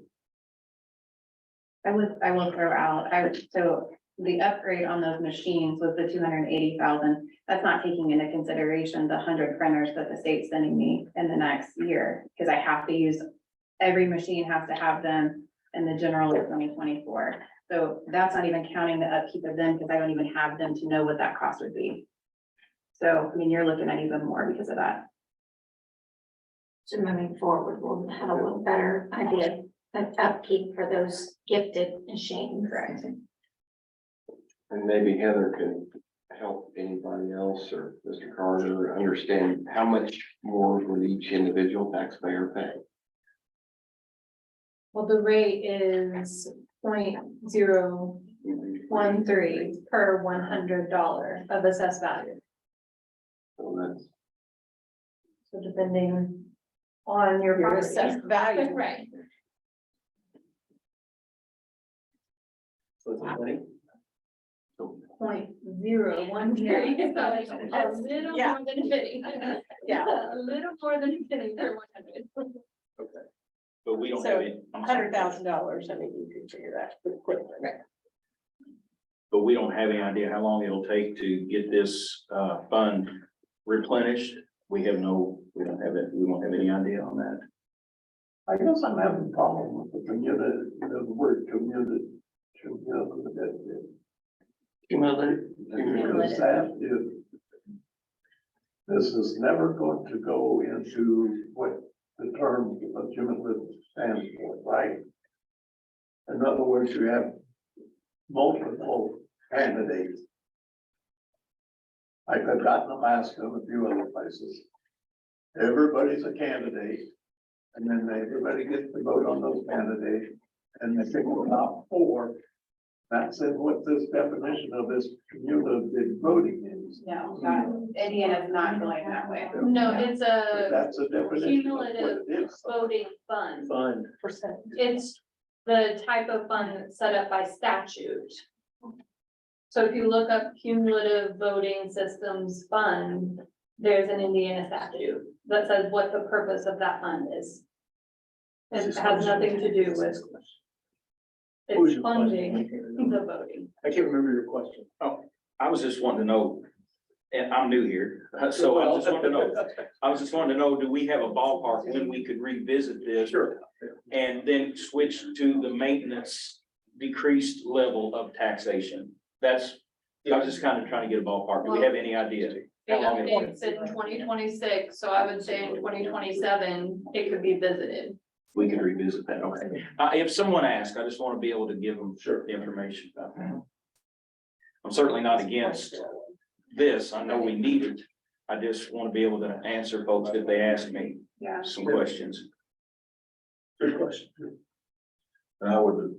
I will throw out, so the upgrade on those machines was the 280,000. That's not taking into consideration the 100 printers that the state's sending me in the next year, because I have to use, every machine has to have them in the general of 2024. So that's not even counting the upkeep of them, because I don't even have them to know what that cost would be. So, I mean, you're looking at even more because of that. So moving forward, we'll have a little better idea of upkeep for those gifted machines. Correct. And maybe Heather can help anybody else or Mr. Carter understand how much more would each individual taxpayer pay? Well, the rate is 0.013 per $100 of assessed value. So that's, So depending on your Your property. assessed value. Right. So it's money. 0.013. So it's a little Yeah. more than a penny. Yeah. A little more than a penny per 100. Okay. But we don't So have it. $100,000, I mean, you can figure that pretty quickly. But we don't have any idea how long it'll take to get this fund replenished. We don't have it, we won't have any idea on that. I guess I'm having a problem with the community, the word community. This is never going to go into what the term of cumulative stands for, right? In other words, you have multiple candidates. Like I've gotten Alaska and a few other places. Everybody's a candidate, and then everybody gets to vote on those candidates, and they pick the top four. That's what this definition of this cumulative voting is. No, Indiana's not going that way. No, it's a That's a definition of what cumulative it is. voting fund. Fund. Percent. It's the type of fund that's set up by statute. So if you look up cumulative voting systems fund, there's an Indiana statute that says what the purpose of that fund is. It has nothing to do with. What was It's your funding question? the voting. I can't remember your question. I was just wanting to know, and I'm new here, so I just wanted to know, do we have a ballpark when we could revisit this? Sure. And then switch to the maintenance decreased level of taxation? I was just kind of trying to get a ballpark. Do we have any idea? It updates in 2026, so I would say in 2027, it could be visited. We could revisit that, okay. If someone asks, I just want to be able to give them Sure. the information about that. I'm certainly not against this. I know we need it. I just want to be able to answer folks if they ask me Yeah. some questions. Good question. And I would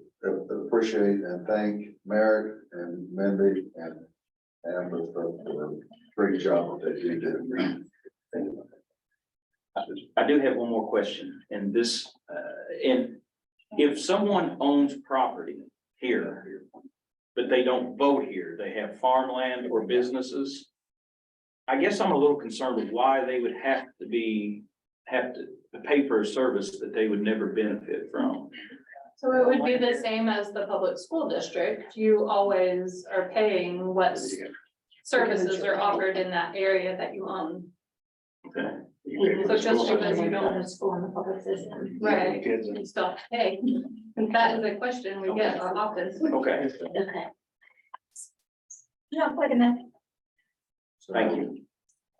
appreciate and thank Merrick and Mindy and Amber for the great job that they do. I do have one more question, and this, and if someone owns property here, but they don't vote here, they have farmland or businesses, I guess I'm a little concerned with why they would have to pay for a service that they would never benefit from. So it would be the same as the public school district. You always are paying what services are offered in that area that you own. Okay. So just because you Go don't, to school in the public system. right, you still pay. And that is a question we get often. Okay, Okay. No, wait a minute. thank you.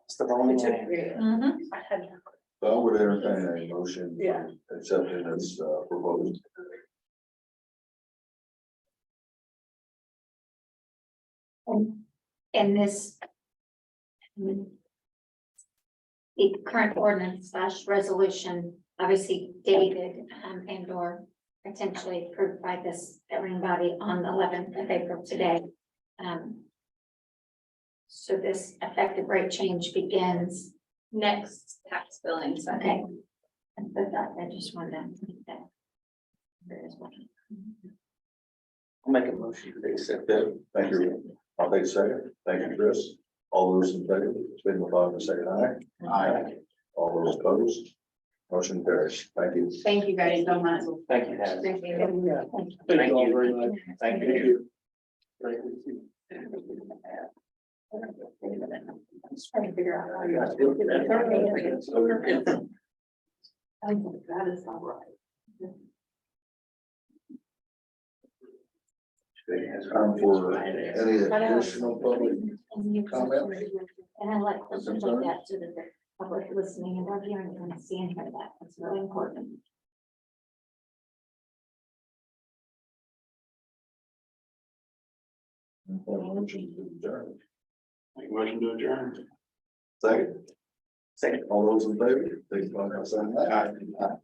It's the wrong one. Mhm. So I would entertain a motion. Yeah. Accepting this proposal. And this. The current ordinance / resolution, obviously dated, and or potentially approved by this governing body on the 11th of April today. So this effective rate change begins, Next tax billing cycle. okay. And so that, I just wanted to make that. clear as well. I'll make a motion to accept that. Thank you. I'll take a second. Thank you, Chris. All those in favor, signify by saying aye. Aye. All those opposed. Motion carries. Thank you. Thank you guys so much. Thank you, Hannah. Appreciate it. Thank you all very much. Thank you. Great to see you. Just trying to figure out how you. Yeah. I think that is not right. For any additional public comment? And I like questions like that so that the public listening and reviewing can see and hear that. It's really important. Motion to adjourn. Motion to adjourn. Second. Second. All those in favor, signify by saying aye. Aye.